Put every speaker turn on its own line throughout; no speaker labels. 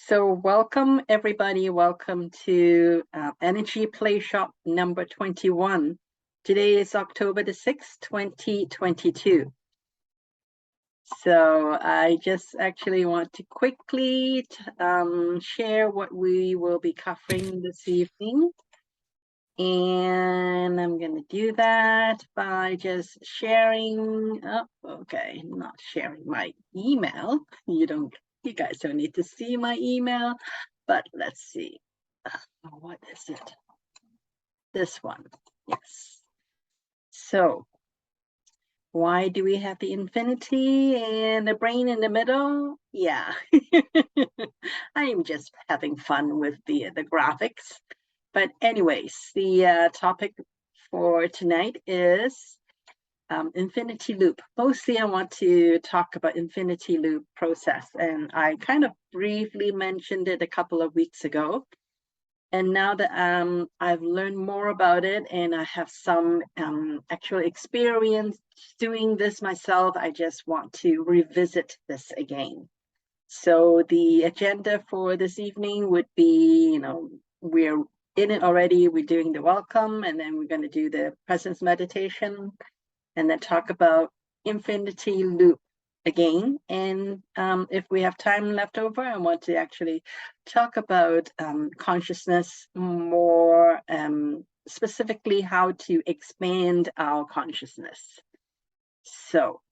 So welcome everybody, welcome to Energy Playshop number 21. Today is October the 6th, 2022. So I just actually want to quickly share what we will be covering this evening. And I'm going to do that by just sharing, okay, not sharing my email. You guys don't need to see my email, but let's see. What is it? This one, yes. So why do we have the infinity and the brain in the middle? Yeah, I am just having fun with the graphics. But anyways, the topic for tonight is infinity loop. Mostly I want to talk about infinity loop process, and I kind of briefly mentioned it a couple of weeks ago. And now that I've learned more about it and I have some actual experience doing this myself, I just want to revisit this again. So the agenda for this evening would be, we're in it already, we're doing the welcome, and then we're going to do the presence meditation, and then talk about infinity loop again. And if we have time left over, I want to actually talk about consciousness more, specifically how to expand our consciousness. So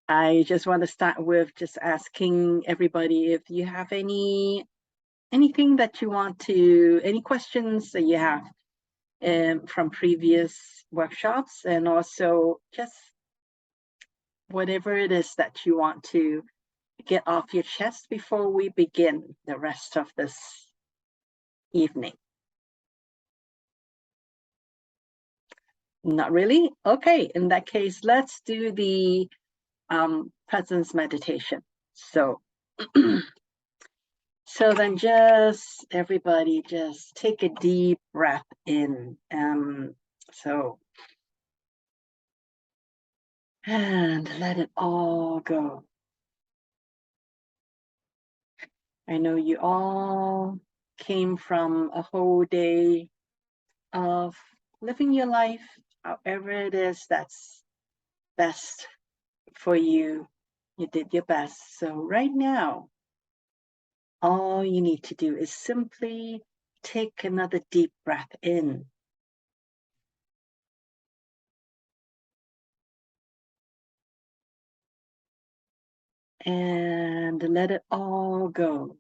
I just want to start with just asking everybody if you have anything that you want to, any questions that you have from previous workshops, and also just whatever it is that you want to get off your chest before we begin the rest of this evening. Not really? Okay, in that case, let's do the presence meditation. So so then just everybody just take a deep breath in. And let it all go. I know you all came from a whole day of living your life however it is that's best for you. You did your best. So right now, all you need to do is simply take another deep breath in. And let it all go.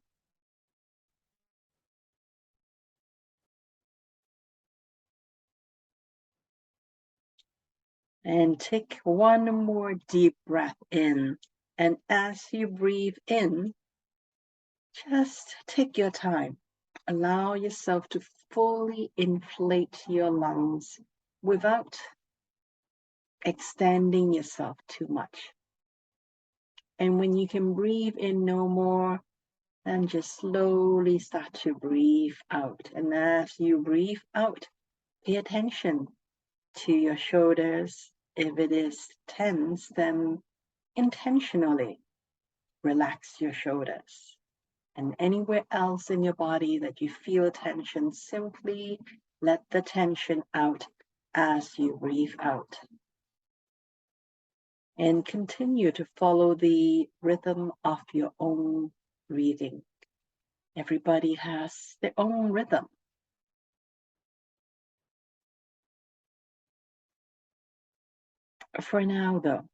And take one more deep breath in. And as you breathe in, just take your time. Allow yourself to fully inflate your lungs without extending yourself too much. And when you can breathe in no more, then just slowly start to breathe out. And as you breathe out, pay attention to your shoulders. If it is tense, then intentionally relax your shoulders. And anywhere else in your body that you feel tension, simply let the tension out as you breathe out. And continue to follow the rhythm of your own breathing. Everybody has their own rhythm. For now, though,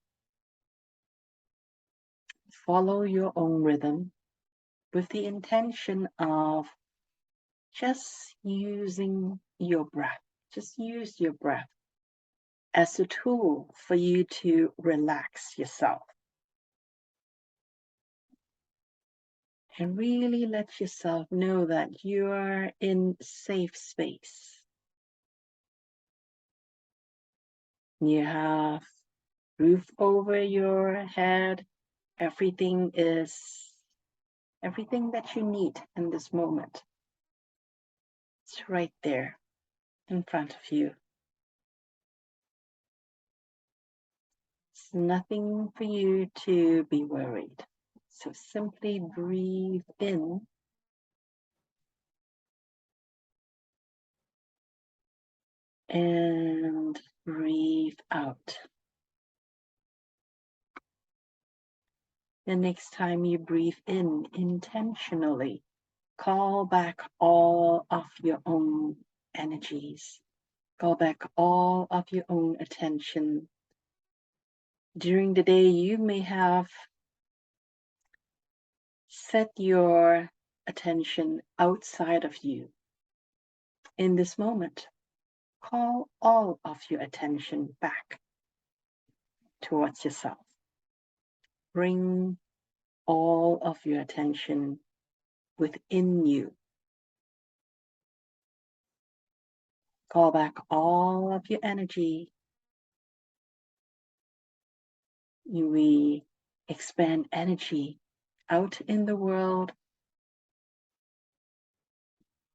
follow your own rhythm with the intention of just using your breath. Just use your breath as a tool for you to relax yourself. And really let yourself know that you are in safe space. You have roof over your head. Everything that you need in this moment. It's right there in front of you. It's nothing for you to be worried. So simply breathe in and breathe out. The next time you breathe in intentionally, call back all of your own energies. Call back all of your own attention. During the day, you may have set your attention outside of you. In this moment, call all of your attention back towards yourself. Bring all of your attention within you. Call back all of your energy. We expand energy out in the world,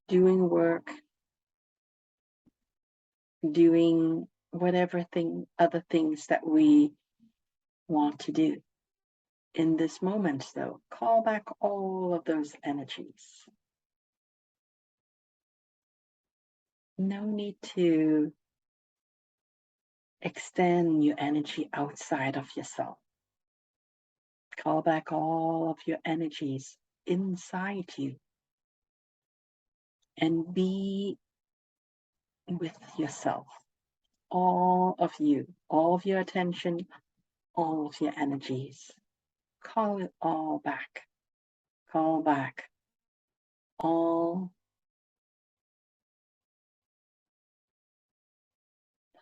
doing work, doing whatever other things that we want to do. In this moment, though, call back all of those energies. No need to extend your energy outside of yourself. Call back all of your energies inside you and be with yourself. All of you, all of your attention, all of your energies. Call it all back. Call back all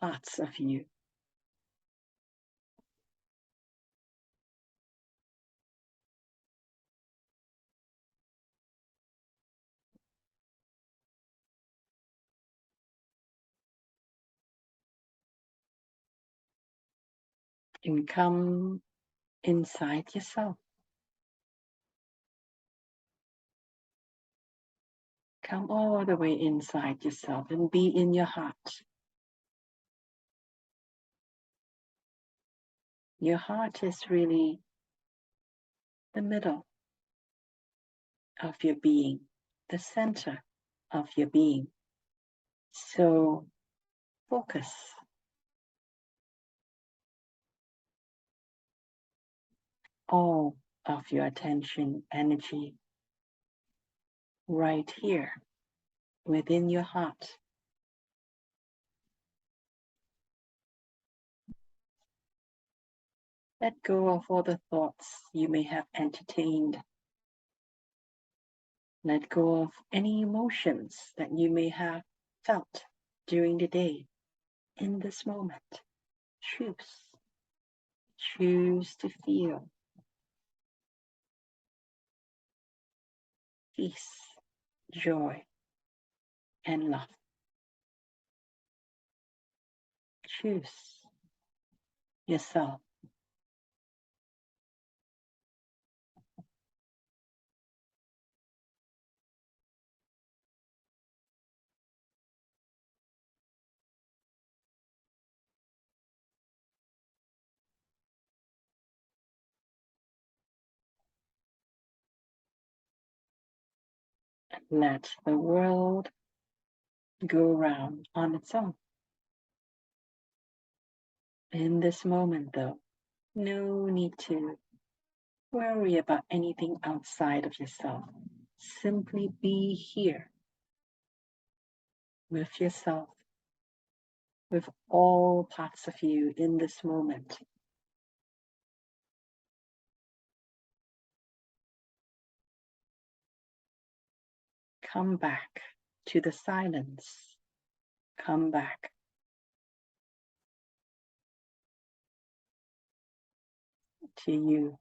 parts of you. And come inside yourself. Come all the way inside yourself and be in your heart. Your heart is really the middle of your being, the center of your being. So focus all of your attention, energy right here within your heart. Let go of all the thoughts you may have entertained. Let go of any emotions that you may have felt during the day. In this moment, choose to feel peace, joy, and love. Choose yourself. Let the world go round on its own. In this moment, though, no need to worry about anything outside of yourself. Simply be here with yourself, with all parts of you in this moment. Come back to the silence. Come back to you.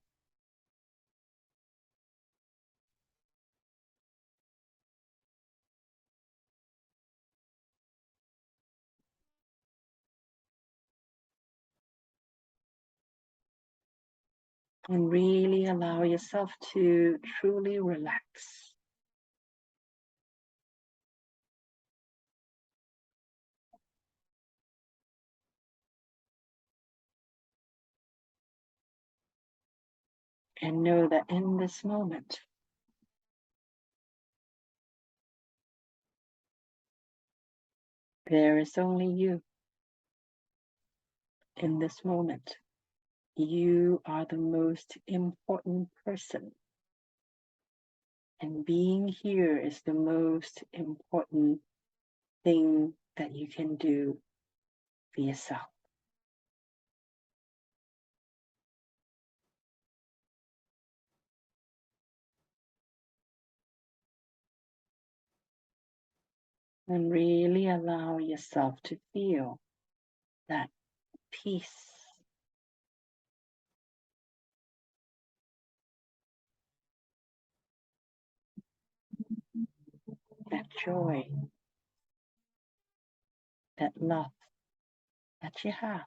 And really allow yourself to truly relax. And know that in this moment, there is only you. In this moment, you are the most important person. And being here is the most important thing that you can do for yourself. And really allow yourself to feel that peace, that joy, that love that you have.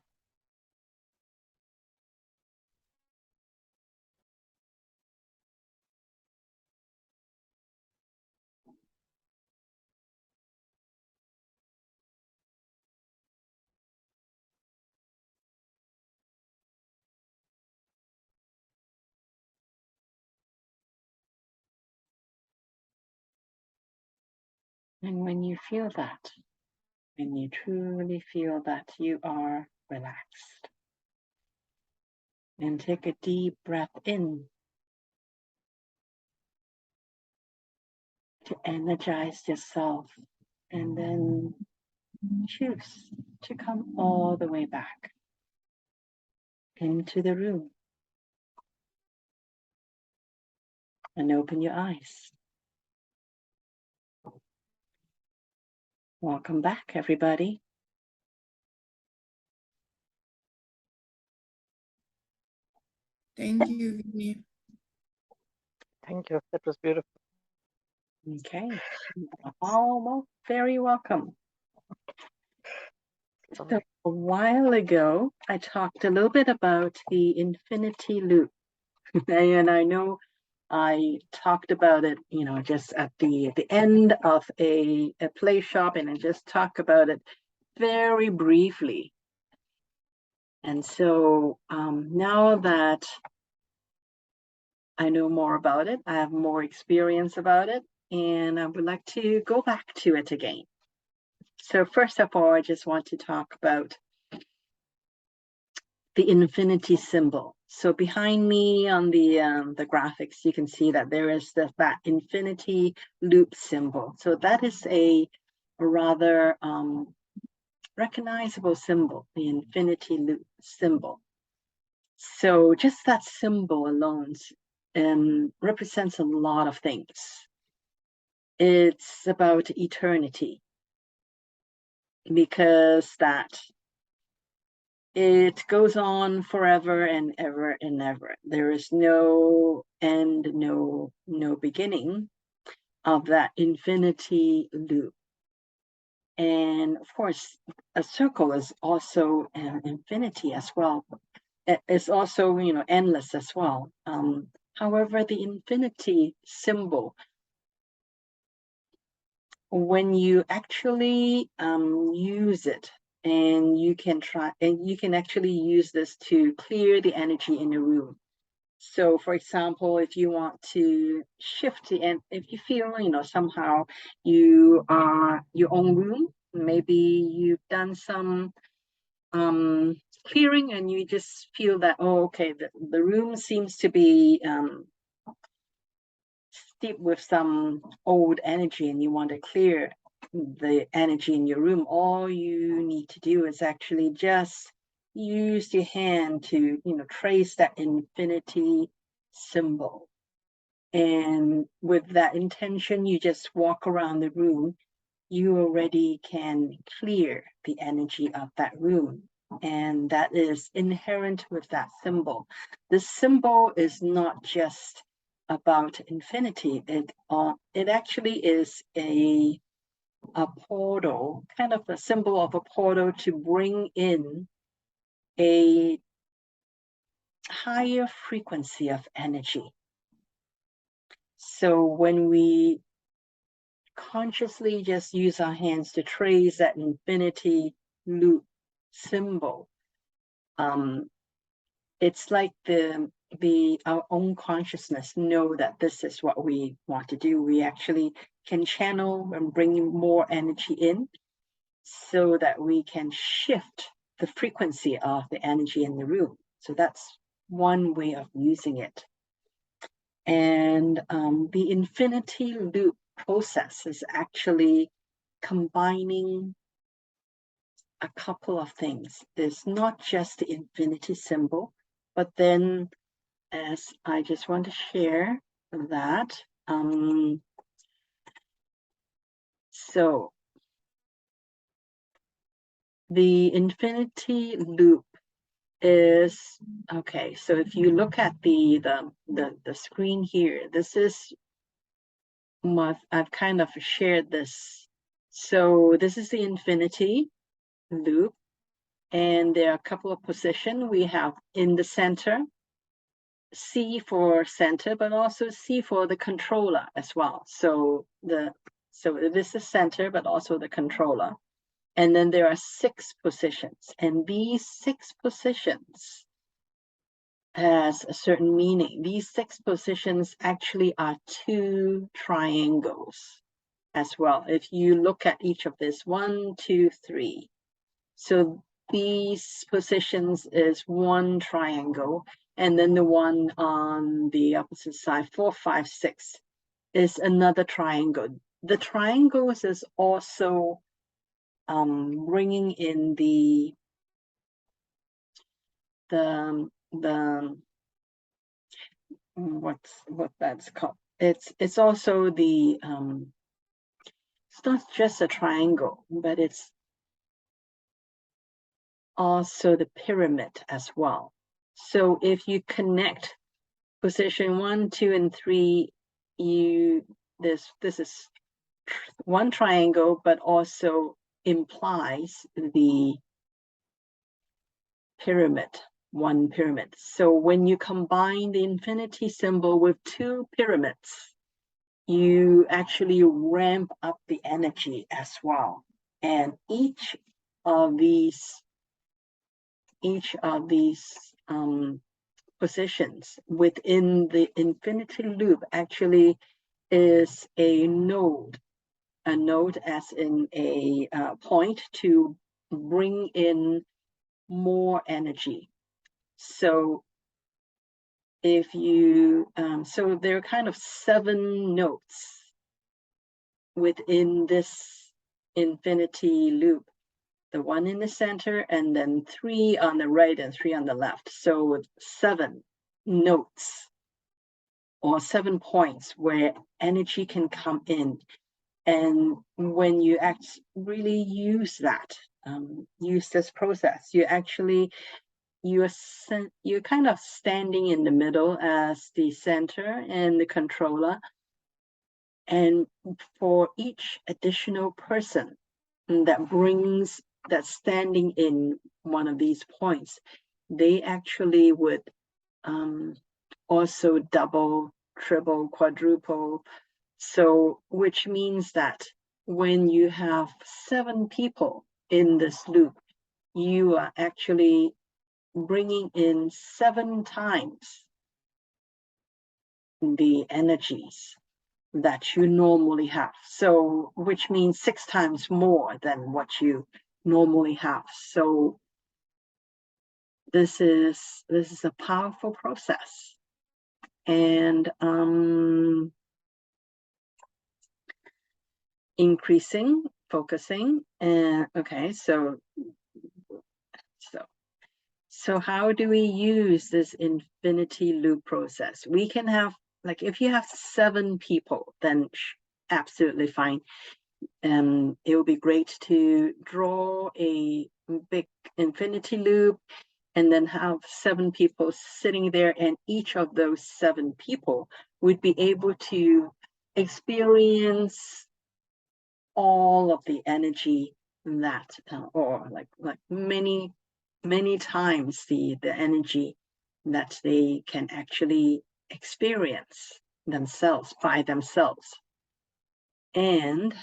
And when you feel that, when you truly feel that you are relaxed, and take a deep breath in to energize yourself, and then choose to come all the way back into the room and open your eyes. Welcome back, everybody.
Thank you, Vinny.
Thank you. That was beautiful.
Okay, all very welcome. So a while ago, I talked a little bit about the infinity loop. And I know I talked about it, just at the end of a play shop, and I just talked about it very briefly. And so now that I know more about it, I have more experience about it, and I would like to go back to it again. So first of all, I just want to talk about the infinity symbol. So behind me on the graphics, you can see that there is that infinity loop symbol. So that is a rather recognizable symbol, the infinity loop symbol. So just that symbol alone represents a lot of things. It's about eternity, because that it goes on forever and ever and ever. There is no end, no beginning of that infinity loop. And of course, a circle is also an infinity as well. It's also, endless as well. However, the infinity symbol, when you actually use it, and you can actually use this to clear the energy in a room. So for example, if you want to shift and if you feel, somehow you are your own room, maybe you've done some clearing and you just feel that, oh, okay, the room seems to be steeped with some old energy, and you want to clear the energy in your room. All you need to do is actually just use your hand to, trace that infinity symbol. And with that intention, you just walk around the room. You already can clear the energy of that room. And that is inherent with that symbol. The symbol is not just about infinity. It actually is a portal, kind of a symbol of a portal to bring in a higher frequency of energy. So when we consciously just use our hands to trace that infinity loop symbol, it's like our own consciousness know that this is what we want to do, we actually can channel and bring more energy in so that we can shift the frequency of the energy in the room. So that's one way of using it. And the infinity loop process is actually combining a couple of things. It's not just the infinity symbol, but then as I just want to share that. So the infinity loop is, okay, so if you look at the screen here, this is I've kind of shared this. So this is the infinity loop, and there are a couple of positions. We have in the center, C for center, but also C for the controller as well. So this is center, but also the controller. And then there are 6 positions, and these 6 positions has a certain meaning. These 6 positions actually are 2 triangles as well. If you look at each of this, 1, 2, 3. So these positions is 1 triangle, and then the one on the opposite side, 4, 5, 6, is another triangle. The triangles is also bringing in the what that's called. It's also the it's not just a triangle, but it's also the pyramid as well. So if you connect position 1, 2, and 3, this is 1 triangle, but also implies the pyramid, 1 pyramid. So when you combine the infinity symbol with 2 pyramids, you actually ramp up the energy as well. And each of these positions within the infinity loop actually is a node as in a point to bring in more energy. So if you, so there are kind of 7 nodes within this infinity loop, the 1 in the center, and then 3 on the right and 3 on the left. So 7 nodes or 7 points where energy can come in. And when you really use that, use this process, you actually, you're kind of standing in the middle as the center and the controller. And for each additional person that's standing in one of these points, they actually would also double, triple, quadruple. So, which means that when you have 7 people in this loop, you are actually bringing in 7 times the energies that you normally have. So, which means 6 times more than what you normally have. So this is a powerful process. And increasing, focusing, and okay, so how do we use this infinity loop process? We can have, like, if you have 7 people, then absolutely fine. It would be great to draw a big infinity loop and then have 7 people sitting there, and each of those 7 people would be able to experience all of the energy that, or like many times the energy that they can actually experience themselves by themselves. And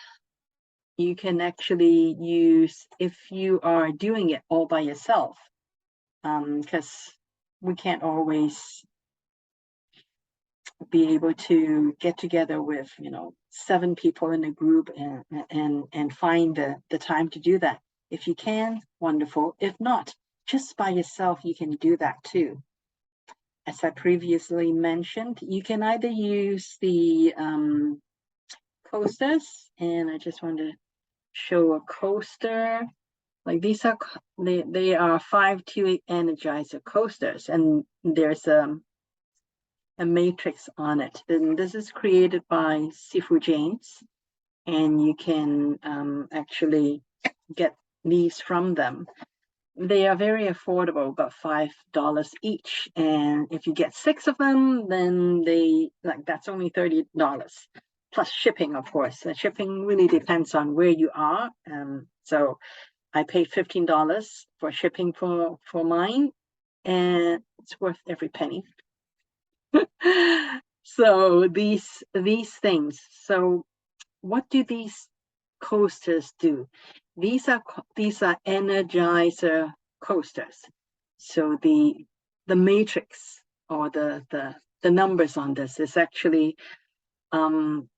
you can actually use, if you are doing it all by yourself, because we can't always be able to get together with 7 people in a group and find the time to do that. If you can, wonderful. If not, just by yourself, you can do that too. As I previously mentioned, you can either use the coasters, and I just want to show a coaster. Like these are they are 528 Energizer coasters, and there's a matrix on it. And this is created by Sifu James, and you can actually get these from them. They are very affordable, about $5 each. And if you get 6 of them, then that's only $30 plus shipping, of course. The shipping really depends on where you are. So I paid $15 for shipping for mine, and it's worth every penny. So these things. So what do these coasters do? These are Energizer coasters. So the matrix or the numbers on this is actually the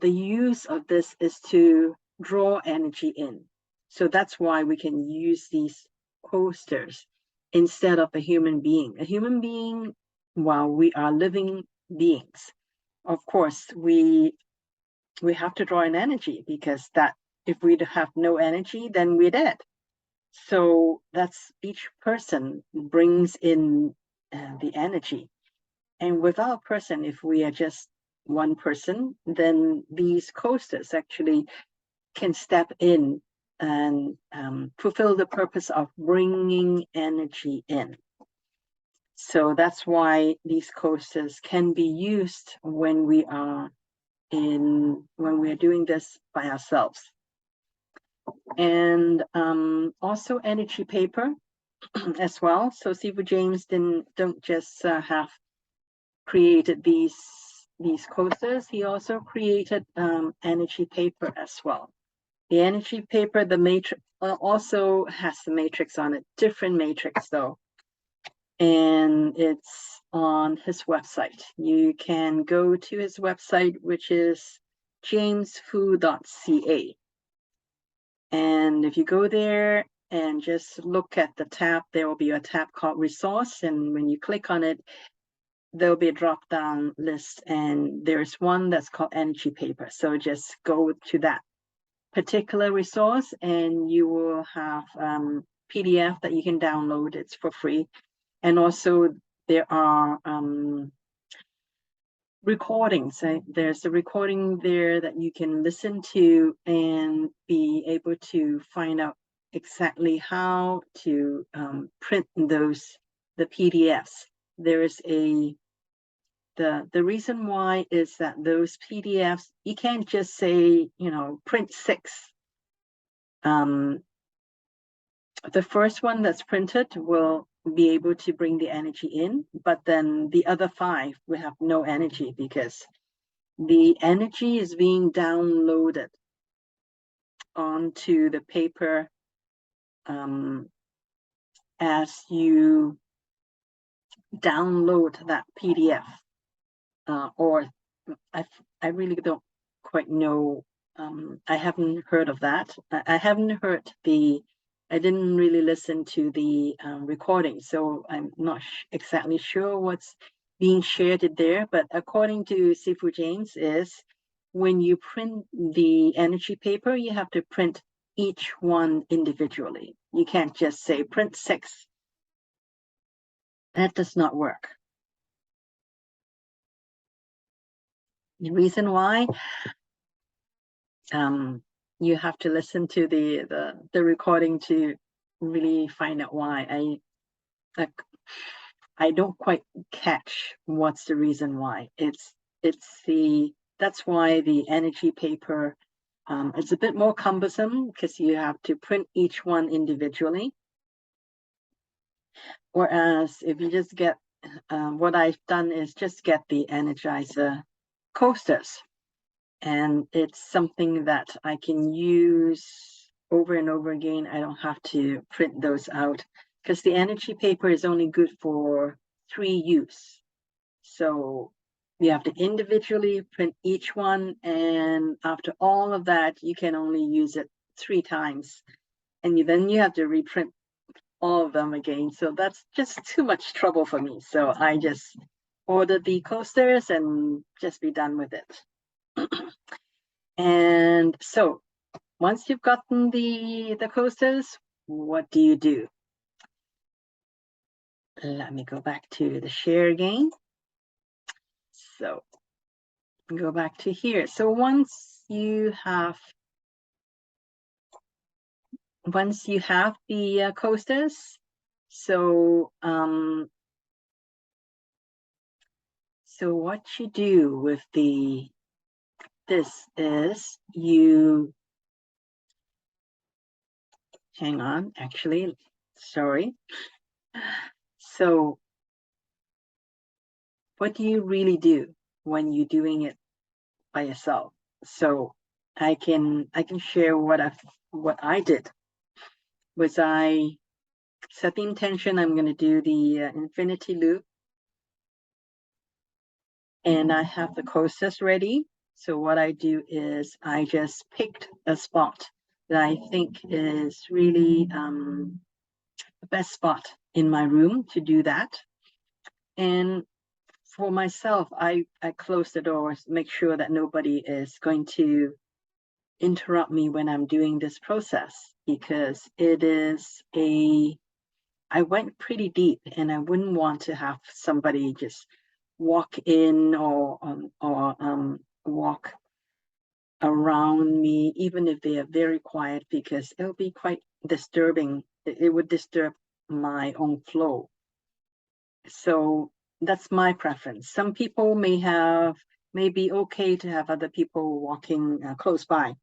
use of this is to draw energy in. So that's why we can use these coasters instead of a human being. A human being, while we are living beings, of course, we have to draw in energy, because that if we have no energy, then we're dead. So that's each person brings in the energy. And without a person, if we are just one person, then these coasters actually can step in and fulfill the purpose of bringing energy in. So that's why these coasters can be used when we are doing this by ourselves. And also energy paper as well. So Sifu James don't just have created these coasters. He also created energy paper as well. The energy paper, the matrix also has the matrix on it, different matrix though. And it's on his website. You can go to his website, which is jamesfu.ca. And if you go there and just look at the tab, there will be a tab called resource. And when you click on it, there'll be a drop-down list, and there's one that's called energy paper. So just go to that particular resource and you will have PDF that you can download. It's for free. And also there are recordings. There's a recording there that you can listen to and be able to find out exactly how to print the PDFs. There is the reason why is that those PDFs, you can't just say, print 6. The first one that's printed will be able to bring the energy in, but then the other 5 will have no energy, because the energy is being downloaded onto the paper as you download that PDF. Or I really don't quite know. I haven't heard of that. I didn't really listen to the recording, so I'm not exactly sure what's being shared there. But according to Sifu James, is when you print the energy paper, you have to print each one individually. You can't just say print 6. That does not work. The reason why, you have to listen to the recording to really find out why. I don't quite catch what's the reason why. That's why the energy paper, it's a bit more cumbersome, because you have to print each one individually. Whereas if you just get, what I've done is just get the Energizer coasters. And it's something that I can use over and over again. I don't have to print those out, because the energy paper is only good for 3 use. So you have to individually print each one, and after all of that, you can only use it 3 times, and then you have to reprint all of them again. So that's just too much trouble for me. So I just order the coasters and just be done with it. And so once you've gotten the coasters, what do? Let me go back to the share again. So go back to here. So once you have the coasters, so what you do with this is you hang on, actually, sorry. So what do you really do when you're doing it by yourself? So I can share what I did. Was I set the intention I'm going to do the infinity loop, and I have the coasters ready. So what I do is I just picked a spot that I think is really the best spot in my room to do that. And for myself, I close the doors, make sure that nobody is going to interrupt me when I'm doing this process, because it is I went pretty deep, and I wouldn't want to have somebody just walk in or walk around me, even if they are very quiet, because it'll be quite disturbing. It would disturb my own flow. So that's my preference. Some people may be okay to have other people walking close by.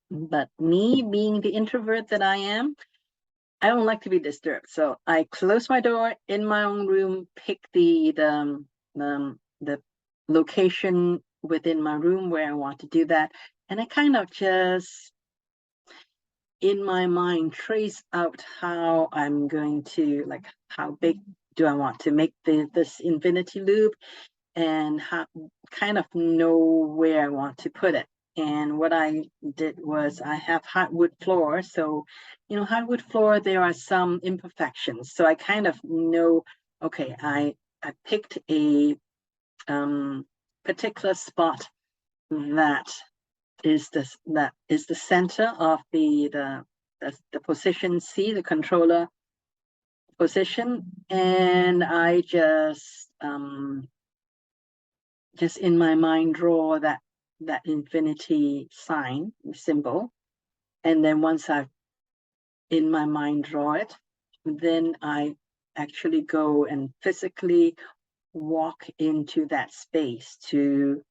But me, being the introvert that I am, I don't like to be disturbed. So I close my door in my own room, pick the location within my room where I want to do that. And I kind of just, in my mind, trace out how I'm going to, like, how big do I want to make this infinity loop, and how kind of know where I want to put it. And what I did was I have hardwood floor. So, hardwood floor, there are some imperfections. So I kind of know, okay, I picked a particular spot that is the center of the position C, the controller position. And I just in my mind draw that infinity sign symbol, and then once I've in my mind draw it, then I actually go and physically walk into that space to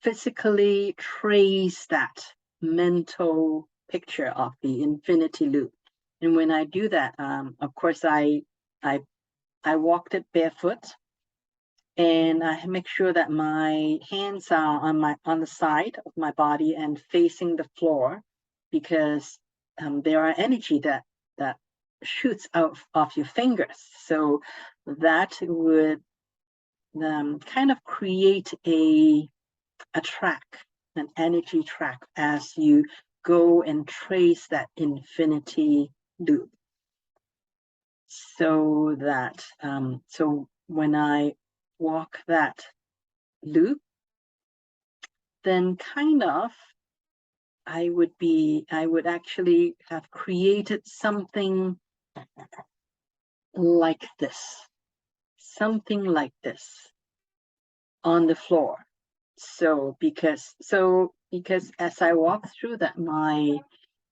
physically trace that mental picture of the infinity loop. And when I do that, of course I walked it barefoot, and I make sure that my hands are on the side of my body and facing the floor, because there are energy that shoots out of your fingers. So that would kind of create a track, an energy track, as you go and trace that infinity loop. So that so when I walk that loop, then kind of I would actually have created something like this on the floor. So because as I walk through that, my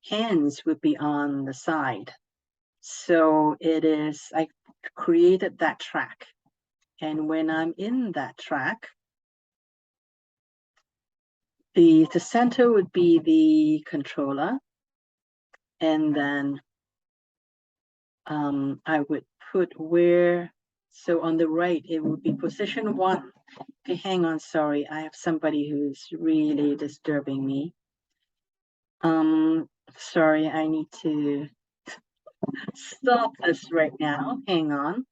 hands would be on the side. So I created that track. And when I'm in that track, the center would be the controller. And then I would put so on the right, it would be position 1. Okay, hang on, sorry. I have somebody who's really disturbing me. Sorry, I need to stop this right now. Hang on.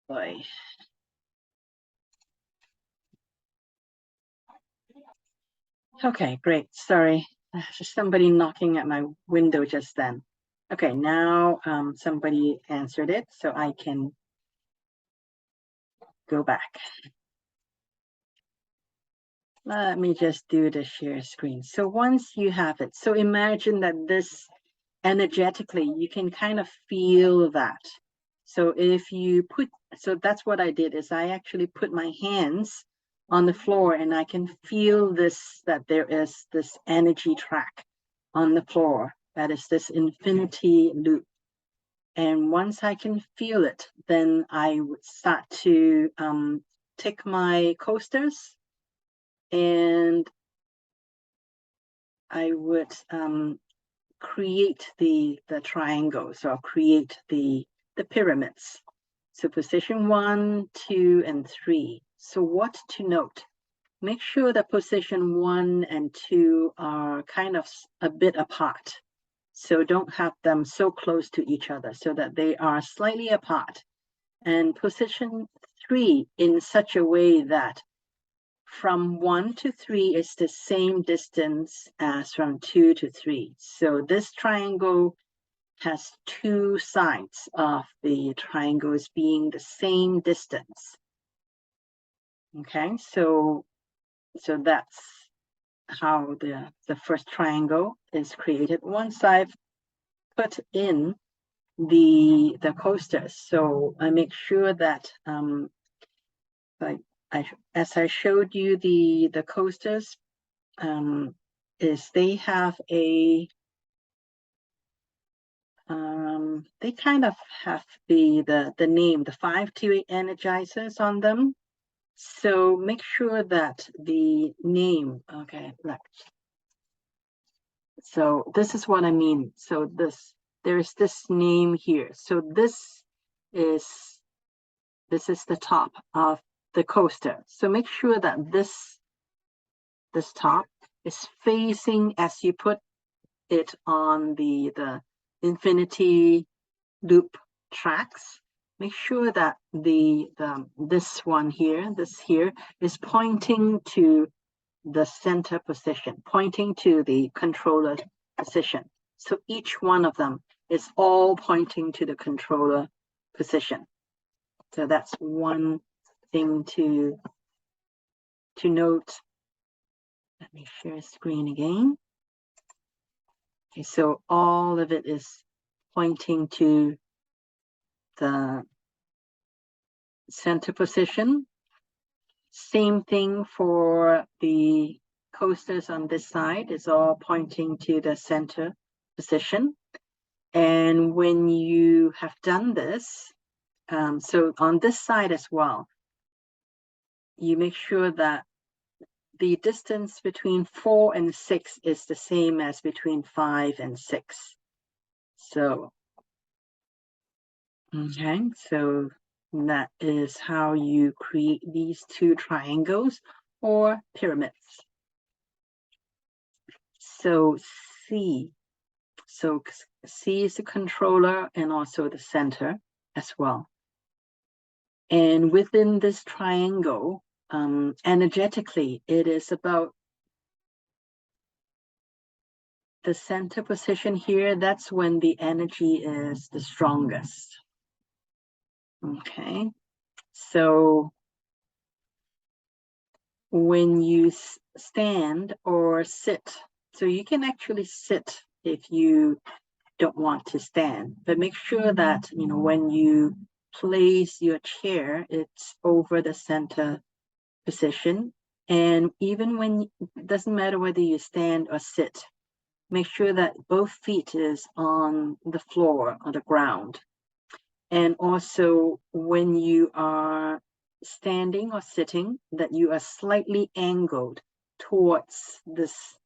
Boy. Okay, great. Sorry, there's somebody knocking at my window just then. Okay, now somebody answered it, so I can go back. Let me just do the share screen. So once you have it, so imagine that this energetically, you can kind of feel that. So if you put, so that's what I did, is I actually put my hands on the floor and I can feel this, that there is this energy track on the floor. That is this infinity loop. And once I can feel it, then I would start to take my coasters and I would create the triangles or create the pyramids. So position 1, 2, and 3. So what to note? Make sure that position 1 and 2 are kind of a bit apart. So don't have them so close to each other so that they are slightly apart. And position 3 in such a way that from 1 to 3 is the same distance as from 2 to 3. So this triangle has two sides of the triangles being the same distance. Okay, so that's how the first triangle is created. Once I've put in the coasters, so I make sure that as I showed you the coasters, is they have a they kind of have the name, the 528 energizers on them. So make sure that the name, okay, look. So this is what I mean. So there's this name here. So this is the top of the coaster. So make sure that this top is facing as you put it on the infinity loop tracks. Make sure that this one here, this here, is pointing to the center position, pointing to the controller position. So each one of them is all pointing to the controller position. So that's one thing to note. Let me share screen again. Okay, so all of it is pointing to the center position. Same thing for the coasters on this side, is all pointing to the center position. And when you have done this, so on this side as well, you make sure that the distance between 4 and 6 is the same as between 5 and 6. So, okay, so that is how you create these two triangles or pyramids. So C. So C is the controller and also the center as well. And within this triangle, energetically, it is about the center position here. That's when the energy is the strongest. Okay, so when you stand or sit, so you can actually sit if you don't want to stand, but make sure that, you know, when you place your chair, it's over the center position. And even when, it doesn't matter whether you stand or sit, make sure that both feet is on the floor, on the ground. And also when you are standing or sitting, that you are slightly angled towards this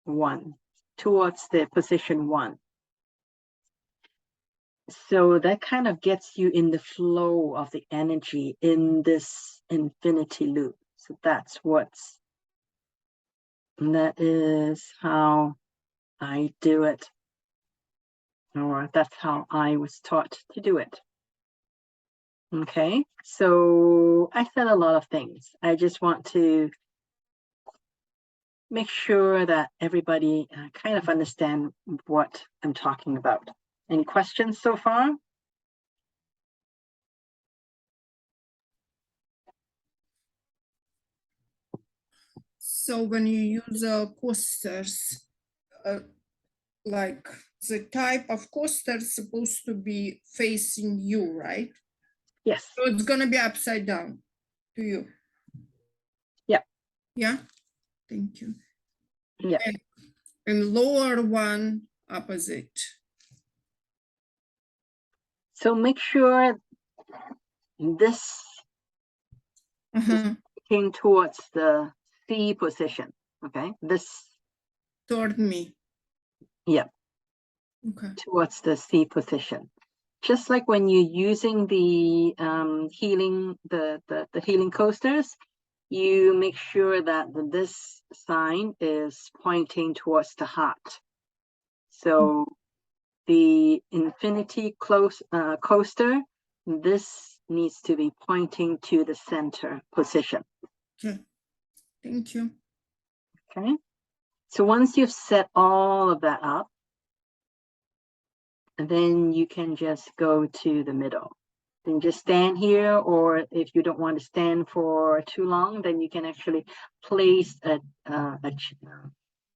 one, towards the position 1. So that kind of gets you in the flow of the energy in this infinity loop. So that is how I do it. or that's how I was taught to do it. Okay, so I said a lot of things. I just want to make sure that everybody kind of understand what I'm talking about. Any questions so far?
So when you use coasters, like the type of coaster is supposed to be facing you, right?
Yes.
So it's gonna be upside down to you.
Yeah.
Yeah. Thank you.
Yeah.
And lower one opposite.
So make sure this came towards the C position. Okay. This.
Toward me.
Yeah.
Okay.
Towards the C position. Just like when you're using the healing, the healing coasters, you make sure that this sign is pointing towards the heart. So the infinity coaster, this needs to be pointing to the center position.
Okay. Thank you.
Okay. So once you've set all of that up, then you can just go to the middle. Then just stand here, or if you don't want to stand for too long, then you can actually place a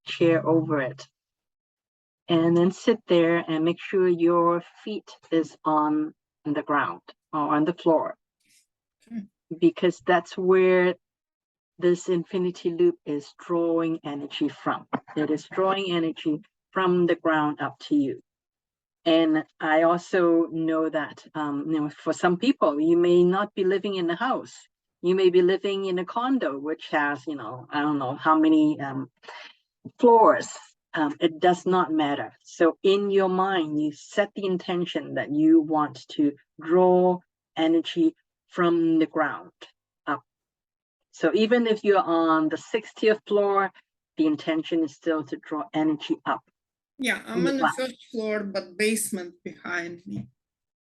chair over it. And then sit there and make sure your feet is on the ground or on the floor.
Okay.
Because that's where this infinity loop is drawing energy from. It is drawing energy from the ground up to you. And I also know that, for some people, you may not be living in a house. You may be living in a condo, which has, I don't know how many floors. It does not matter. So in your mind, you set the intention that you want to draw energy from the ground up. So even if you're on the 60th floor, the intention is still to draw energy up.
Yeah, I'm on the first floor, but basement behind me.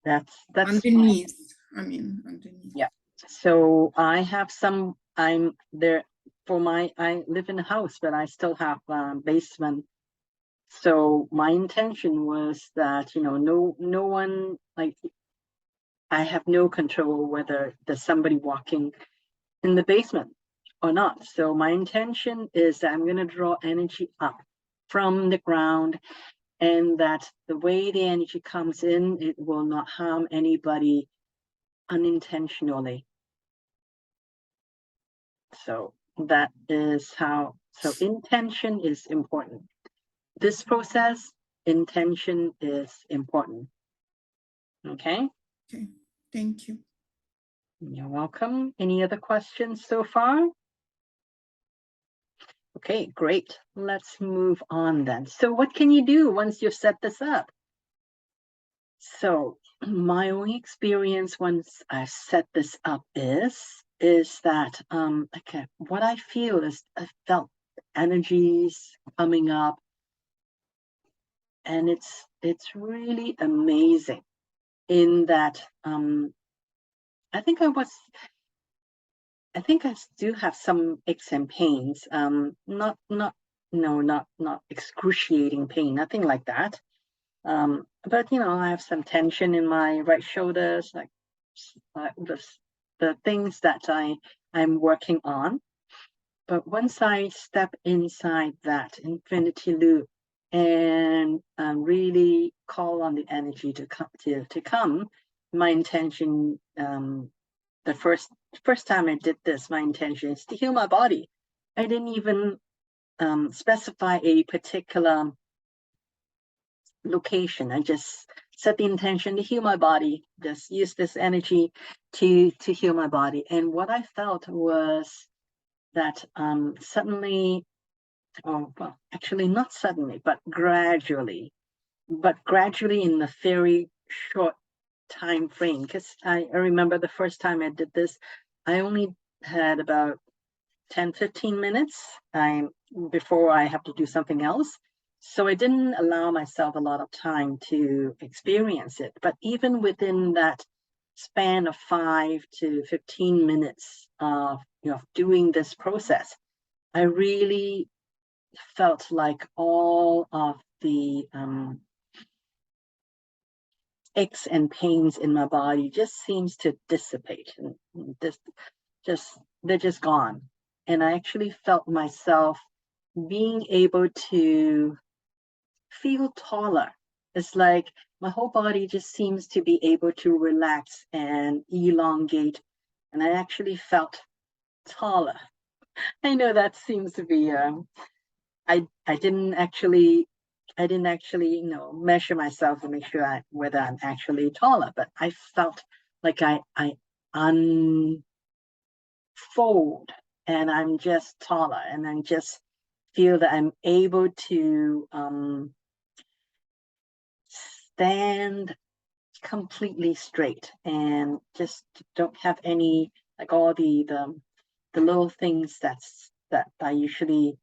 That's
underneath. Underneath.
Yeah. So I have some. I'm there for I live in a house, but I still have basement. So my intention was that no one, like, I have no control whether there's somebody walking in the basement or not. So my intention is that I'm going to draw energy up from the ground, and that the way the energy comes in, it will not harm anybody unintentionally. So that is how, so intention is important. This process, intention is important. Okay.
Okay, thank you.
You're welcome. Any other questions so far? Okay, great. Let's move on then. So what can you do once you've set this up? So my only experience once I set this up is that okay, what I feel is I felt energies coming up, and it's really amazing in that I think I do have some aches and pains, not excruciating pain, nothing like that. But I have some tension in my right shoulders, like the things that I'm working on. But once I step inside that infinity loop and really call on the energy to come, my intention, the first time I did this, my intention is to heal my body. I didn't even specify a particular location. I just set the intention to heal my body, just use this energy to heal my body. And what I felt was that suddenly, oh, well, actually not suddenly, but gradually in a very short time frame. Because I remember the first time I did this, I only had about 10-15 minutes before I have to do something else. So I didn't allow myself a lot of time to experience it. But even within that span of 5 to 15 minutes of doing this process, I really felt like all of the aches and pains in my body just seems to dissipate, and they're just gone. And I actually felt myself being able to feel taller. It's like my whole body just seems to be able to relax and elongate, and I actually felt taller. I know that seems to be I didn't actually measure myself to make sure whether I'm actually taller, but I felt like I unfold and I'm just taller, and I just feel that I'm able to stand completely straight and just don't have any, like, all the little things that I usually,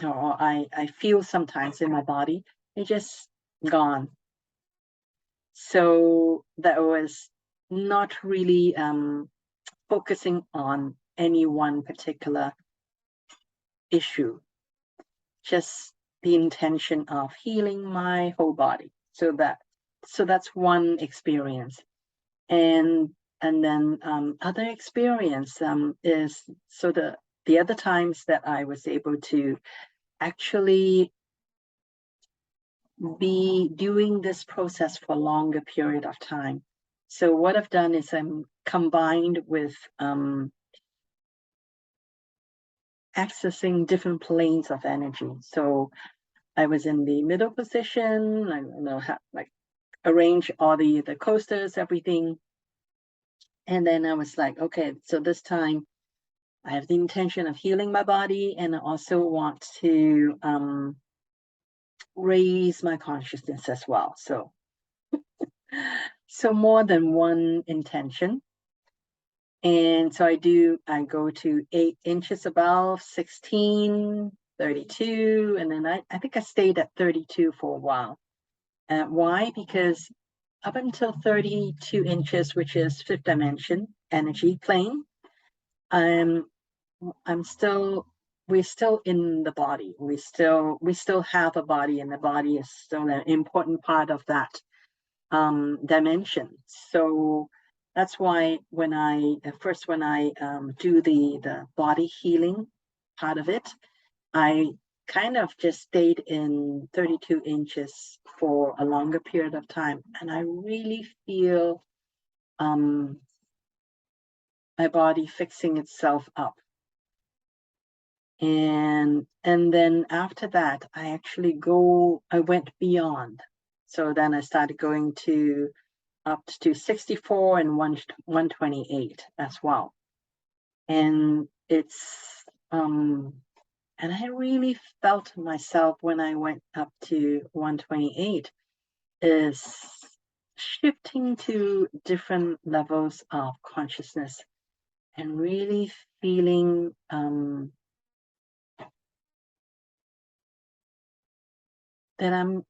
or I feel sometimes in my body. They're just gone. So that was not really focusing on any one particular issue, just the intention of healing my whole body. So that's one experience. And then other experience is, so the other times that I was able to actually be doing this process for a longer period of time. So what I've done is I'm combined with accessing different planes of energy. So I was in the middle position, like arrange all the coasters, everything. And then I was like, okay, so this time I have the intention of healing my body, and I also want to raise my consciousness as well. So more than one intention. And so I go to 8 inches above, 16, 32, and then I think I stayed at 32 for a while. Why? Because up until 32 inches, which is 5th dimension energy plane, we're still in the body. We still have a body, and the body is still an important part of that dimension. So that's why when I do the body healing part of it, I kind of just stayed in 32 inches for a longer period of time, and I really feel my body fixing itself up. And then after that, I went beyond. So then I started going to up to 64 and 128 as well. And it's and I really felt myself when I went up to 128 is shifting to different levels of consciousness and really feeling that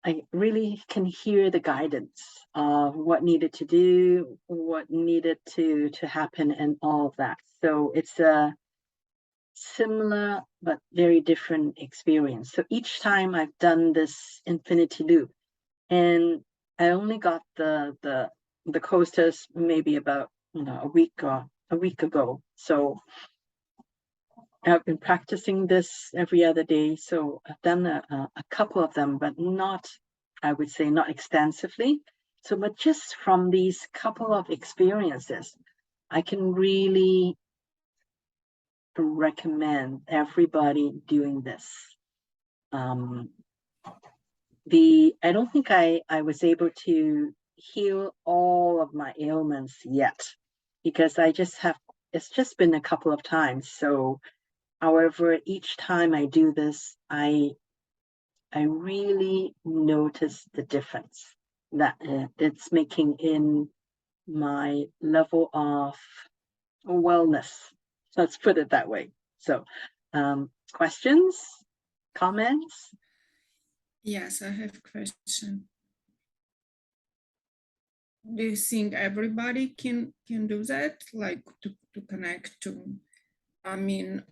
I really can hear the guidance of what needed to do, what needed to happen, and all of that. So it's a similar but very different experience. So each time I've done this infinity loop, and I only got the coasters maybe about a week ago. So I've been practicing this every other day. So I've done a couple of them, but not, I would say, not extensively. So, but just from these couple of experiences, I can really recommend everybody doing this. I don't think I was able to heal all of my ailments yet, because it's just been a couple of times. So however, each time I do this, I really notice the difference that it's making in my level of wellness. Let's put it that way. So, questions, comments?
Yes, I have a question. Do you think everybody can do that? Like to connect to, I mean,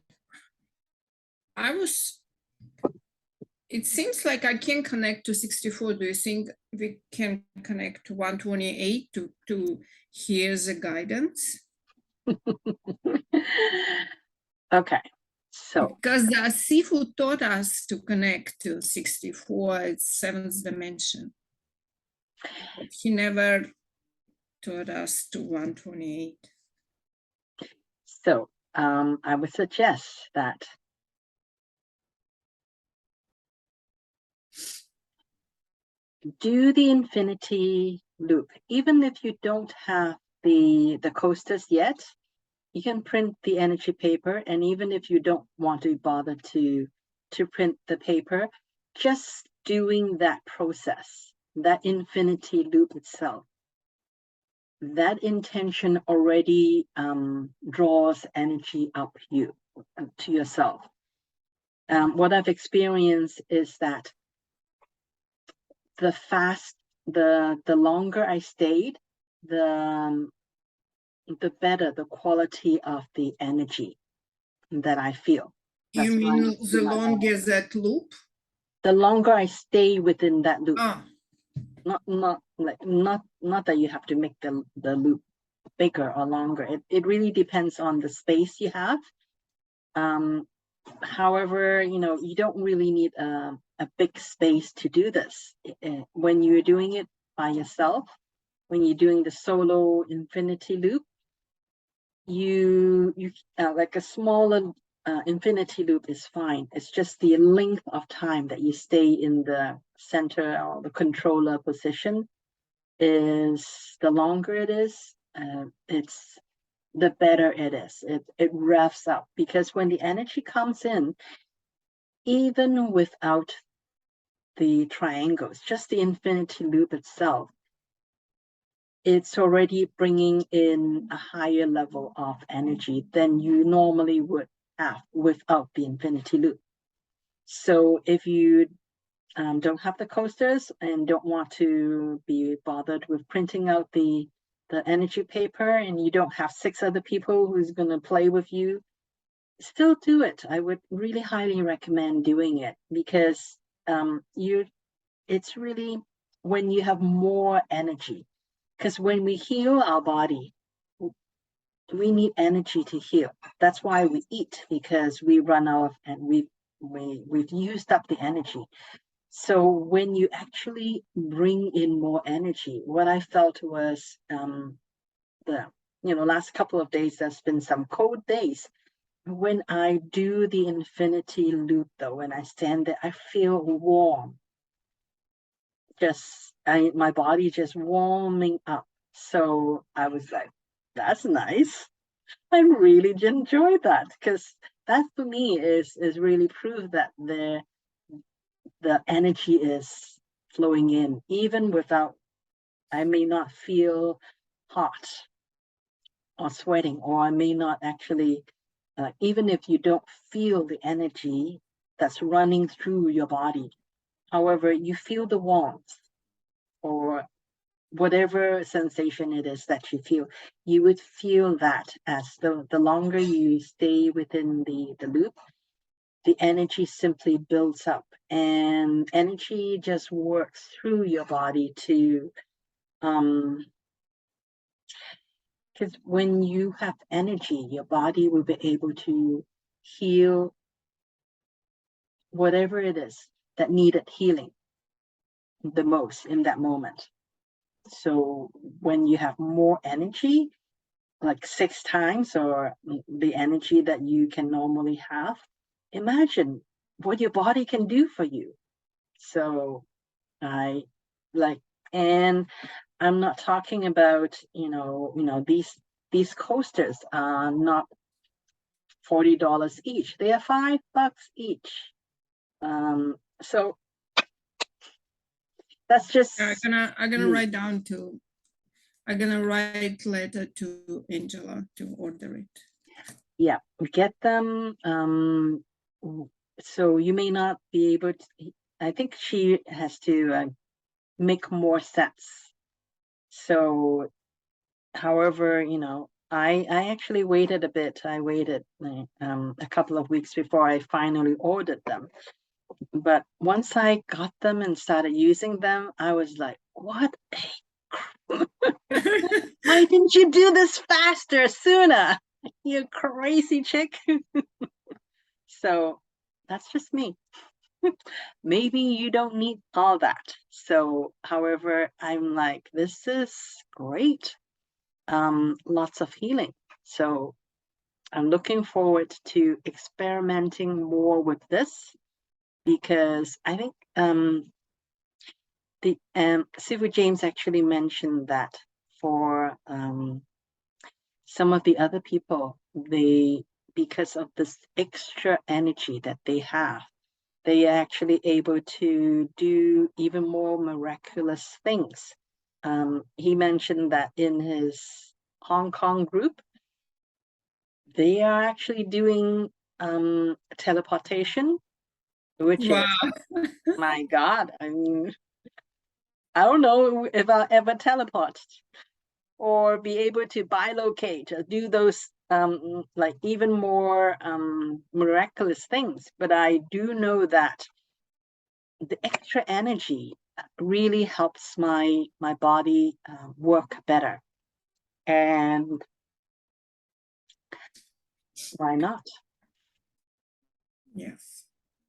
it seems like I can connect to 64. Do you think we can connect to 128 to hear the guidance?
Okay, so
Because the Sifu taught us to connect to 64, it's seventh dimension. But he never taught us to 128.
so I would suggest that do the infinity loop. Even if you don't have the coasters yet, you can print the energy paper, and even if you don't want to bother to print the paper, just doing that process, that infinity loop itself, that intention already draws energy up you to yourself. What I've experienced is that the longer I stayed, the better the quality of the energy that I feel.
You
That's
mean
why
the longer that loop?
the longer I stay within that loop,
Ah,
not that you have to make the loop bigger or longer. It really depends on the space you have. However, you don't really need a big space to do this. When you're doing it by yourself, when you're doing the solo infinity loop, you like a smaller infinity loop is fine. It's just the length of time that you stay in the center or the controller position is the longer it is, it's the better it is. It revs up, because when the energy comes in, even without the triangles, just the infinity loop itself, it's already bringing in a higher level of energy than you normally would have without the infinity loop. So if you don't have the coasters and don't want to be bothered with printing out the energy paper, and you don't have 6 other people who's going to play with you, still do it. I would really highly recommend doing it, because it's really when you have more energy. Because when we heal our body, we need energy to heal. That's why we eat, because we run out and we've used up the energy. So when you actually bring in more energy, what I felt was the last couple of days, there's been some cold days. When I do the infinity loop, though, when I stand there, I feel warm. My body just warming up. So I was like, that's nice. I really enjoy that, because that for me is really proof that the energy is flowing in, even without, I may not feel hot or sweating, or I may not actually, even if you don't feel the energy that's running through your body, however, you feel the warmth or whatever sensation it is that you feel, you would feel that as the longer you stay within the loop, the energy simply builds up, and energy just works through your body to because when you have energy, your body will be able to heal whatever it is that needed healing the most in that moment. So when you have more energy, like 6 times or the energy that you can normally have, imagine what your body can do for you. So and I'm not talking about, these coasters are not $40 each. They are $5 each. So that's just,
I'm gonna write down to. I'm gonna write letter to Angela to order it.
yeah, get them. So you may not be able to, I think she has to make more sense. So, however, I actually waited a bit. I waited a couple of weeks before I finally ordered them. But once I got them and started using them, I was like, what why didn't you do this faster, sooner? You crazy chick. So that's just me. Maybe you don't need all that. So, however, I'm like, this is great. Lots of healing. So I'm looking forward to experimenting more with this because I think the Sifu James actually mentioned that for some of the other people, because of this extra energy that they have, they are actually able to do even more miraculous things. He mentioned that in his Hong Kong group, they are actually doing teleportation, which
Wow.
is, my God, I mean, I don't know if I'll ever teleport or be able to bilocate or do those like even more miraculous things. But I do know that the extra energy really helps my body work better. And why not?
Yes.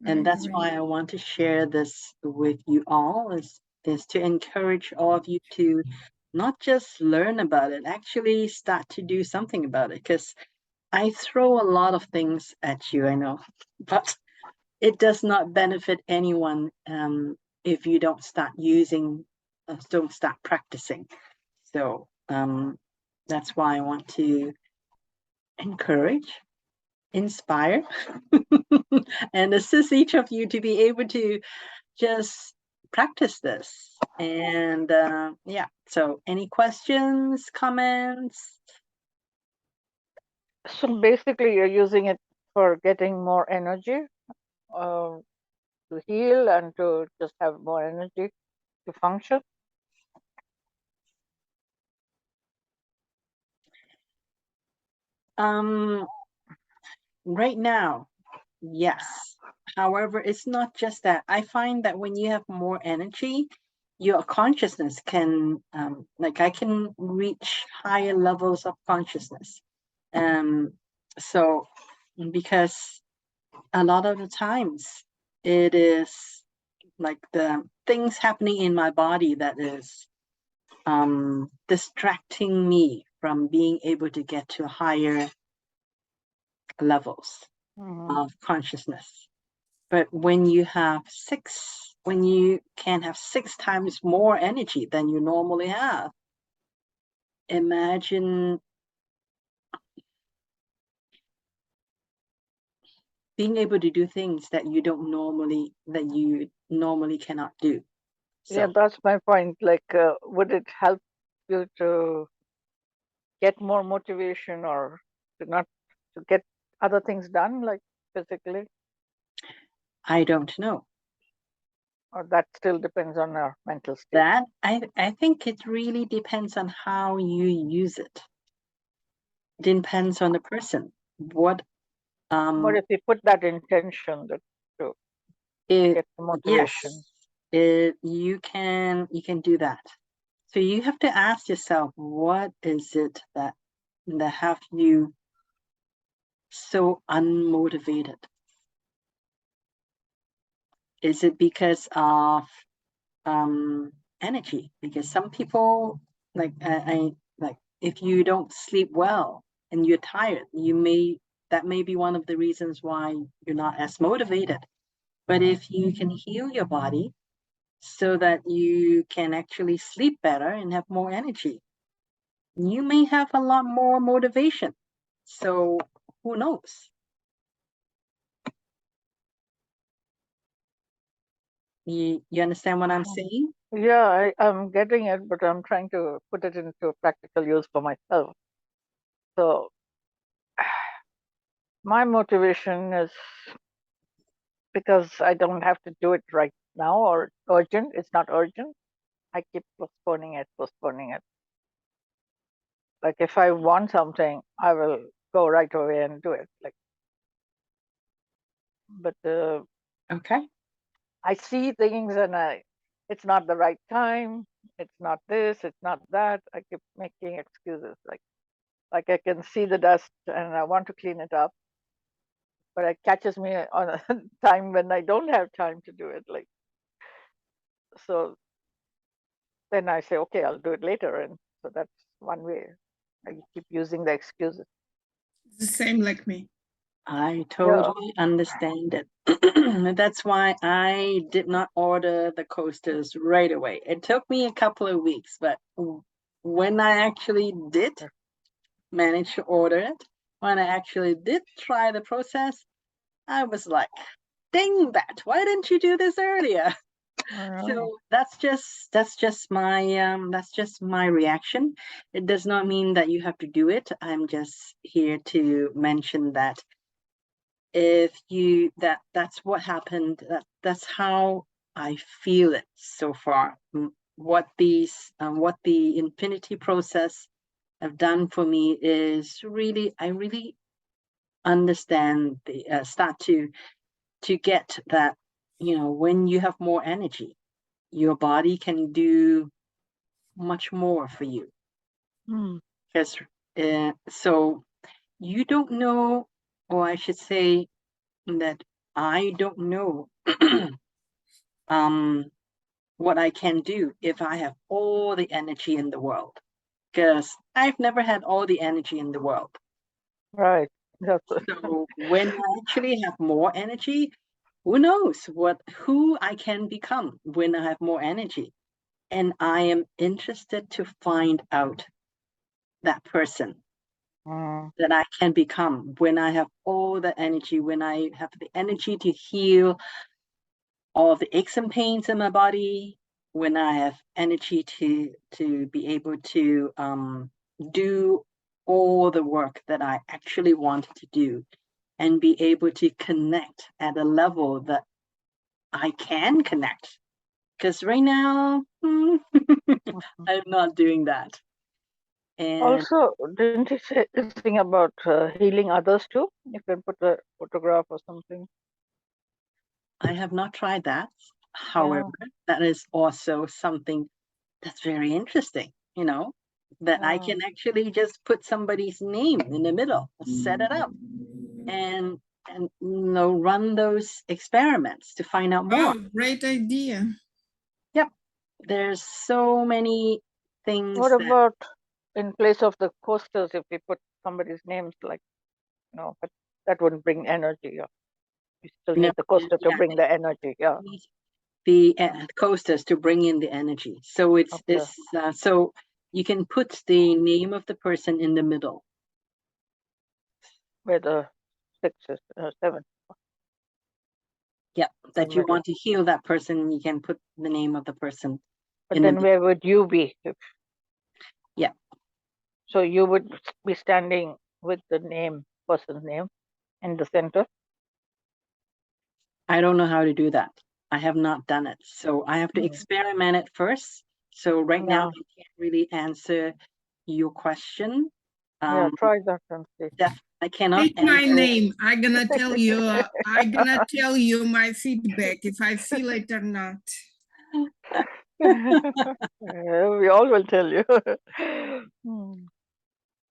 I
And that's
agree.
why I want to share this with you all, is to encourage all of you to not just learn about it, actually start to do something about it. Because I throw a lot of things at you, I know, but it does not benefit anyone if you don't start using, don't start practicing. So that's why I want to encourage, inspire, and assist each of you to be able to just practice this. And yeah, so any questions, comments?
So basically, you're using it for getting more energy uh, to heal and to just have more energy to function.
Right now, yes. However, it's not just that. I find that when you have more energy, your consciousness can, like I can reach higher levels of consciousness. So because a lot of the times it is like the things happening in my body that is distracting me from being able to get to higher levels of consciousness. But when you can have 6 times more energy than you normally have, imagine being able to do things that you normally cannot do. So
Yeah, that's my point. Like, would it help you to get more motivation or to not to get other things done, like physically,
I don't know.
or that still depends on our mental state?
That I think it really depends on how you use it. Depends on the person. What
What if you put that intention that to
it
get the
yes,
motivation?
you can do that. So you have to ask yourself, what is it that have you so unmotivated? Is it because of energy? Because some people, like I like, if you don't sleep well and you're tired, that may be one of the reasons why you're not as motivated. But if you can heal your body so that you can actually sleep better and have more energy, you may have a lot more motivation. So who knows? You understand what I'm saying?
Yeah, I'm getting it, but I'm trying to put it into practical use for myself. So my motivation is because I don't have to do it right now or urgent. It's not urgent. I keep postponing it, postponing it. Like if I want something, I will go right away and do it. Like, but
Okay.
I see things and it's not the right time. It's not this. It's not that. I keep making excuses. Like I can see the dust and I want to clean it up, but it catches me on a time when I don't have time to do it. Like, so then I say, okay, I'll do it later. And so that's one way. I keep using the excuses.
The same like me.
I totally understand it. That's why I did not order the coasters right away. It took me a couple of weeks, but when I actually did manage to order it, when I actually did try the process, I was like, dang that, why didn't you do this earlier? So that's just my reaction. It does not mean that you have to do it. I'm just here to mention that if you that's what happened, that's how I feel it so far. What the infinity process have done for me is really, I really understand the start to get that, when you have more energy, your body can do much more for you. Because so you don't know, or I should say that I don't know what I can do if I have all the energy in the world. Because I've never had all the energy in the world.
Right.
So when I actually have more energy, who knows who I can become when I have more energy. And I am interested to find out that person that I can become when I have all the energy, when I have the energy to heal all of the aches and pains in my body, when I have energy to be able to do all the work that I actually wanted to do, and be able to connect at a level that I can connect. Because right now, I'm not doing that. And
also, didn't you say this thing about healing others too? You can put a photograph or something.
I have not tried that. However, that is also something that's very interesting, that I can actually just put somebody's name in the middle, set it up, and run those experiments to find out more.
Oh, great idea.
Yep. There's so many things.
What about in place of the coasters, if we put somebody's names, like, but that wouldn't bring energy. You still need the coaster to bring the energy. Yeah.
The coasters to bring in the energy. So it's so you can put the name of the person in the middle.
Where the 6 is, 7.
Yeah, that you want to heal that person, you can put the name of the person.
But then where would you be?
Yeah.
So you would be standing with the person's name in the center?
I don't know how to do that. I have not done it. So I have to experiment it first. So right now, I can't really answer your question.
Yeah, try that and see.
I cannot
Take my name. I'm gonna tell you my feedback if I feel it or not.
We all will tell you.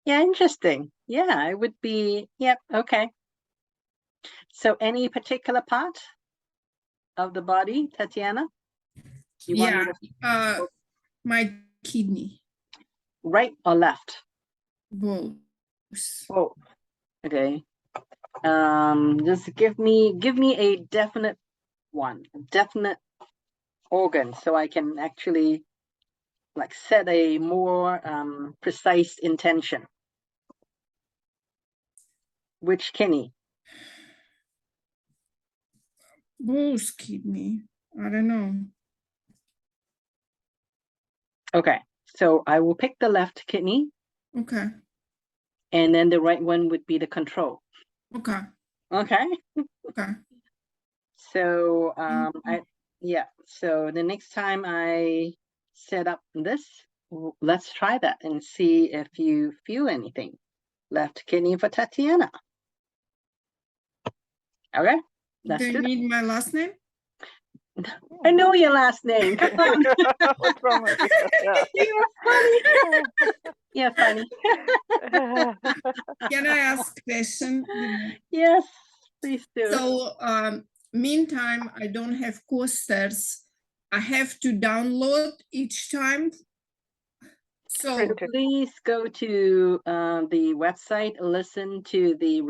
Yeah, interesting. Yeah, it would be. Yep. Okay. So any particular part of the body, Tatiana?
My kidney.
Right or left?
Both.
Oh, okay. Just give me a definite one, a definite organ, so I can actually set a more precise intention. Which kidney?
Both kidney. I don't know.
Okay, so I will pick the left kidney.
Okay.
And then the right one would be the control.
Okay.
Okay.
Okay.
So Yeah. So the next time I set up this, let's try that and see if you feel anything. Left kidney for Tatiana. Okay, let's
Do
do
you
that.
need my last name?
I know your last name. Come on.
What's wrong with you? Yeah.
You're funny. You're funny.
Can I ask a question?
Yes, please do.
So, meantime, I don't have coasters. I have to download each time. So,
Print it.
Please go to the website, listen to the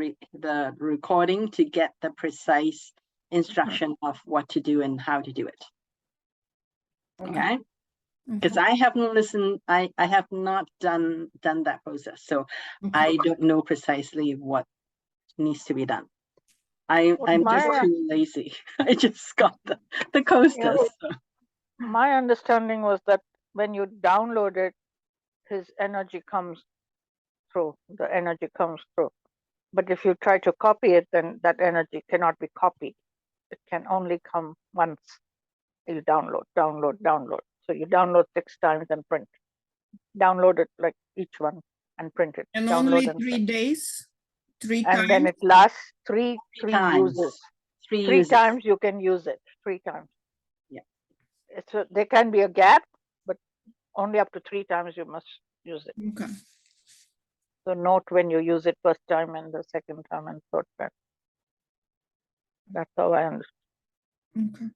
recording to get the precise instruction of what to do and how to do it. Okay, because I haven't listened, I have not done that process, so I don't know precisely what needs to be done. I'm just
my-
too lazy. I just got the coasters. so.
My understanding was that when you download it, his energy comes through. The energy comes through. But if you try to copy it, then that energy cannot be copied. It can only come once. You download, download, download. So you download 6 times and print. Download it like each one and print it.
and
download
only
and
3
print.
days, 3
And then
times.
it lasts three
times.
uses.
3
Three
uses.
times you can use it. 3 times.
Yeah.
So there can be a gap, but only up to 3 times you must use it.
Okay.
So note when you use it first time and the second time and third time. That's how I understand.
Okay.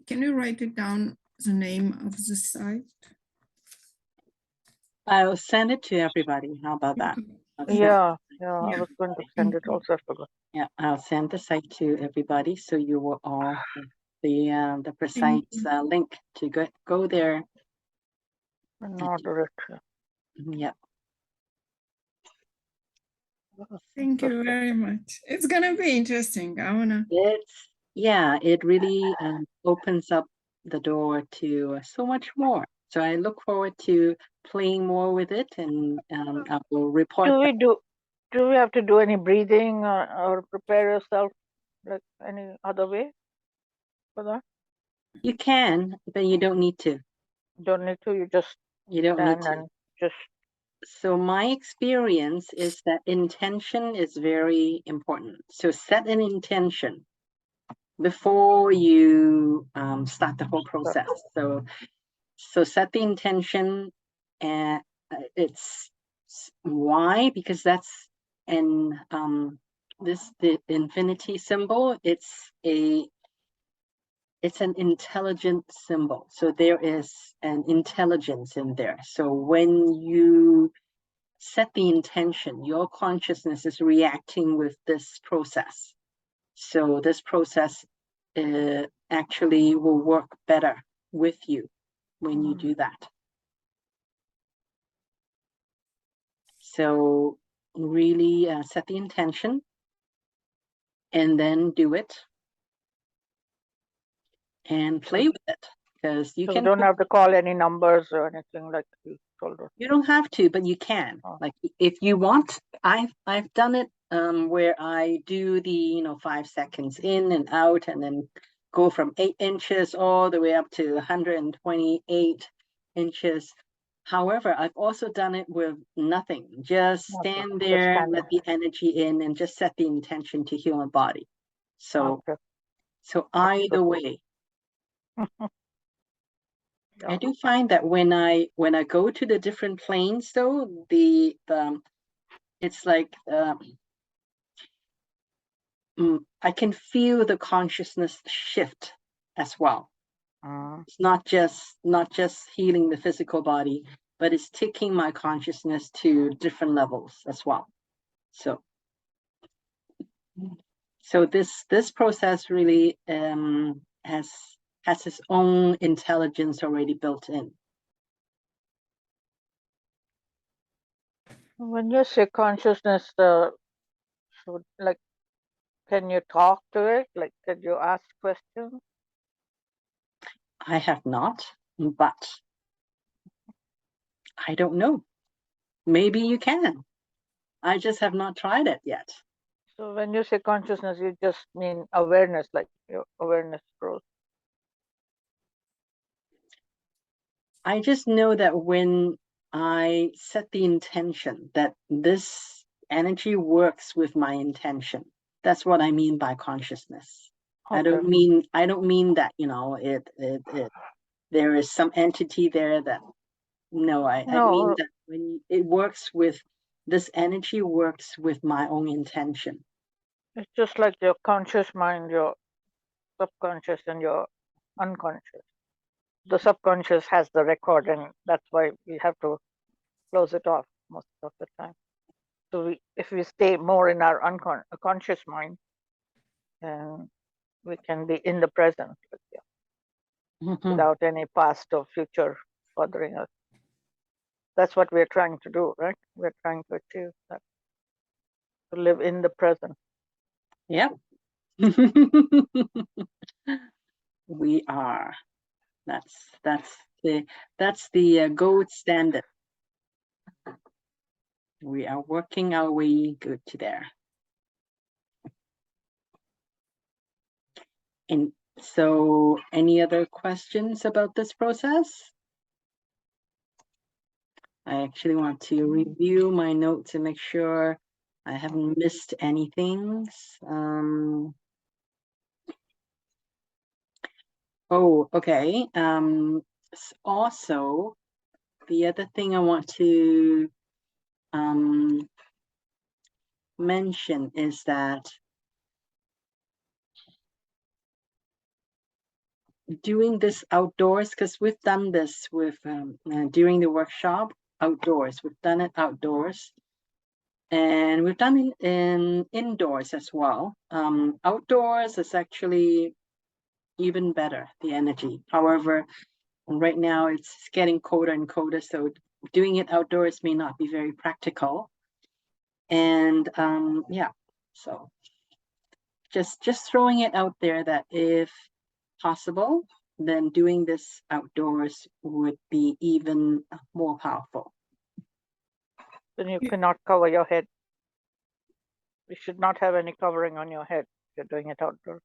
Can you write it down, the name of the site?
I'll send it to everybody. How about that?
Okay.
I'll send-
Yeah, I
Yeah.
was going to send it also. I forgot.
Yeah, I'll send the site to everybody so you will all have the precise link to go there.
And order it.
Yeah.
Thank you very much. It's gonna be interesting. I wanna.
It really opens up the door to so much more. So I look forward to playing more with it, and I will report.
Do we have to do any breathing or prepare yourself like any other way for that?
You can, but you don't need to.
Don't need to. You just
You don't need
stand
to.
and just.
So my experience is that intention is very important. So set an intention before you start the whole process. So set the intention, and it's why, because that's the infinity symbol. It's an intelligent symbol. So there is an intelligence in there. So when you set the intention, your consciousness is reacting with this process. So this process actually will work better with you when you do that. So really set the intention and then do it and play with it, because you
So
can.
we don't have to call any numbers or anything like you told us.
You don't have to, but you can. Like if you want, I've done it where I do the 5 seconds in and out, and then go from 8 inches all the way up to 128 inches. However, I've also done it with nothing. Just stand there, let the energy in, and just set the intention to heal my body. So either way. I do find that when I go to the different planes, though, it's like I can feel the consciousness shift as well. It's not just healing the physical body, but it's taking my consciousness to different levels as well. So this process really has its own intelligence already built in.
When you say consciousness, so like, can you talk to it? Like, can you ask questions?
I have not, but I don't know. Maybe you can. I just have not tried it yet.
So when you say consciousness, you just mean awareness, like your awareness grows.
I just know that when I set the intention that this energy works with my intention, that's what I mean by consciousness. I don't mean that, you know, there is some entity there that, no, I mean
No,
that when it works with, this energy works with my own intention.
it's just like your conscious mind, your subconscious, and your unconscious. The subconscious has the record, and that's why we have to close it off most of the time. So if we stay more in our conscious mind, then we can be in the present, without any past or future bothering us. That's what we're trying to do, right? We're trying to achieve that, to live in the present.
Yep. We are. That's the gold standard. We are working our way good to there. And so, any other questions about this process? I actually want to review my notes to make sure I haven't missed anything. Oh, okay. Also, the other thing I want to mention is that doing this outdoors, because we've done this with during the workshop outdoors. We've done it outdoors, and we've done it in indoors as well. Outdoors is actually even better, the energy. However, right now it's getting colder and colder, so doing it outdoors may not be very practical. And yeah, so just throwing it out there that if possible, then doing this outdoors would be even more powerful.
Then you cannot cover your head. You should not have any covering on your head if you're doing it outdoors.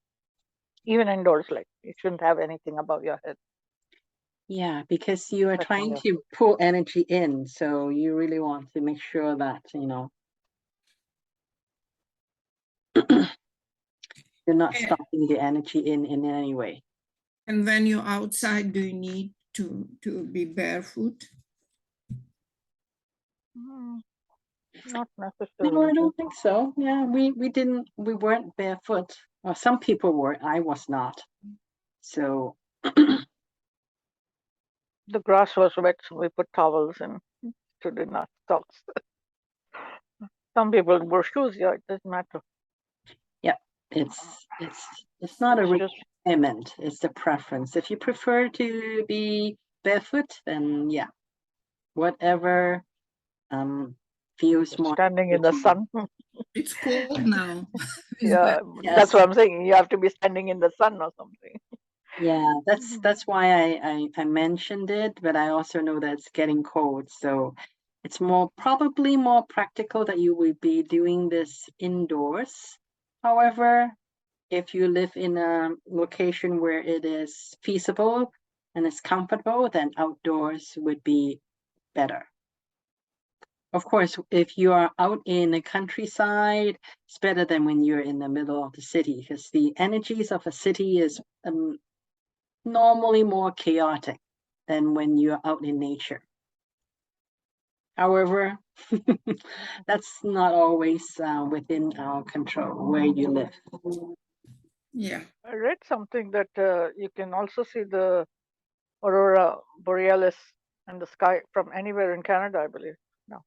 Even indoors, like you shouldn't have anything above your head.
Yeah, because you are
Touching
trying
you.
to pull energy in, so you really want to make sure that, you know, you're not
Yeah.
stopping the energy in any way.
And when you're outside, do you need to be barefoot?
Not
No,
necessarily.
I don't think so. Yeah, we weren't barefoot. Well, some people were, I was not. So
The grass was wet, so we put towels and stood in our socks. Some people wore shoes, yeah, it doesn't matter.
yeah, it's not a
It's just
requirement, it's a preference. If you prefer to be barefoot, then yeah, whatever feels more
standing in the sun.
It's cold now.
Yeah,
Yes.
that's what I'm saying. You have to be standing in the sun or something.
Yeah, that's why I mentioned it, but I also know that it's getting cold, so it's probably more practical that you will be doing this indoors. However, if you live in a location where it is feasible and it's comfortable, then outdoors would be better. Of course, if you are out in the countryside, it's better than when you're in the middle of the city, because the energies of a city is normally more chaotic than when you're out in nature. However, that's not always within our control where you live.
Yeah.
I read something that you can also see the aurora borealis in the sky from anywhere in Canada, I believe. No.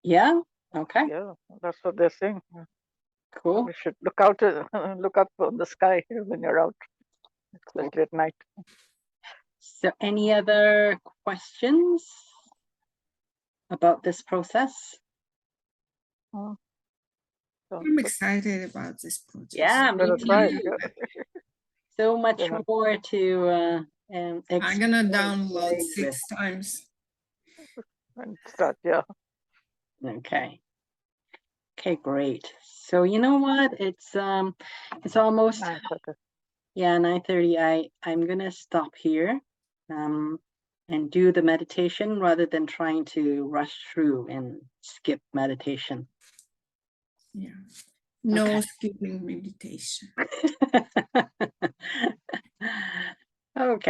Yeah. Okay.
Yeah, that's what they're saying.
Cool.
We should look out, look up on the sky when you're out, especially at night.
So, any other questions about this process?
So
I'm excited about this project.
Yeah, me
better try it.
too.
Yeah.
So much
Yeah.
more to
I'm gonna download
play
6 times.
And start, yeah.
Okay. Okay, great. So you know what? It's almost,
9:30.
yeah, 9:30. I'm gonna stop here and do the meditation rather than trying to rush through and skip meditation.
Yeah. No
Okay.
skipping meditation.